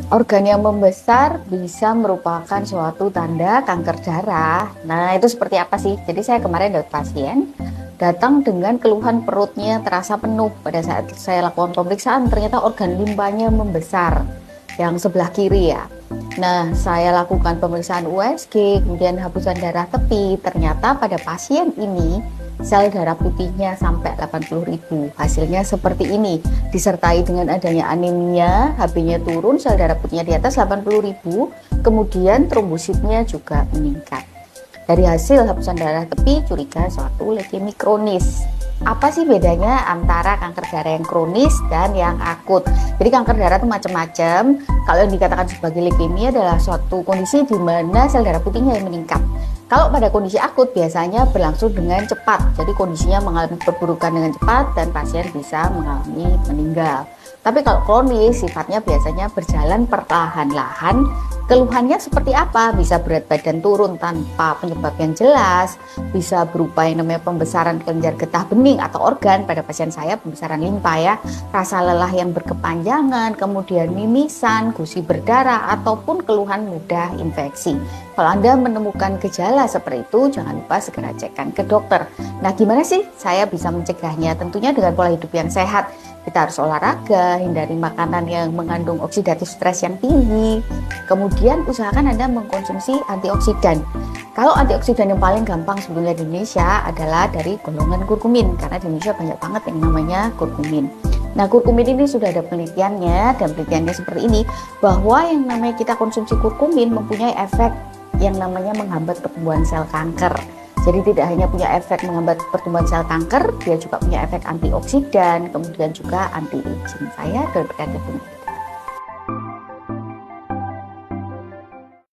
Organ yang membesar bisa merupakan suatu tanda kanker darah. Nah, itu seperti apa sih? Jadi saya kemarin dapat pasien datang dengan keluhan perutnya terasa penuh. Pada saat saya lakukan pemeriksaan, ternyata organ limbanya membesar yang sebelah kiri ya. Nah, saya lakukan pemeriksaan USG, kemudian hapusan darah tepi. Ternyata pada pasien ini sel darah putihnya sampai 80.000. Hasilnya seperti ini, disertai dengan adanya anemia, HB-nya turun, sel darah putihnya di atas 80.000, kemudian trombositnya juga meningkat. Dari hasil hapusan darah tepi, curiga suatu leukemia kronis. Apa sih bedanya antara kanker darah yang kronis dan yang akut? Jadi kanker darah itu macam-macam. Kalau yang dikatakan sebagai leukemia adalah suatu kondisi di mana sel darah putihnya yang meningkat. Kalau pada kondisi akut biasanya berlangsung dengan cepat. Jadi kondisinya mengalami perburukan dengan cepat dan pasien bisa mengalami meninggal. Tapi kalau kronis sifatnya biasanya berjalan perlahan-lahan. Keluhannya seperti apa? Bisa berat badan turun tanpa penyebab yang jelas, bisa berupa yang namanya pembesaran kelenjar getah bening atau organ, pada pasien saya pembesaran limpa ya, rasa lelah yang berkepanjangan, kemudian mimisan, gusi berdarah, ataupun keluhan mudah infeksi. Kalau Anda menemukan gejala seperti itu, jangan lupa segera cekkan ke dokter. Nah, gimana sih saya bisa mencegahnya? Tentunya dengan pola hidup yang sehat. Kita harus olahraga, hindari makanan yang mengandung oksidatif stres yang tinggi. Kemudian usahakan Anda mengkonsumsi antioksidan. Kalau antioksidan yang paling gampang sebetulnya di Indonesia adalah dari golongan kurkumin, karena di Indonesia banyak banget yang namanya kurkumin. Nah, kurkumin ini sudah ada penelitiannya, dan penelitiannya seperti ini, bahwa yang namanya kita konsumsi kurkumin mempunyai efek yang namanya menghambat pertumbuhan sel kanker. Jadi tidak hanya punya efek menghambat pertumbuhan sel kanker, dia juga punya efek antioksidan, kemudian juga anti-aging. Saya dari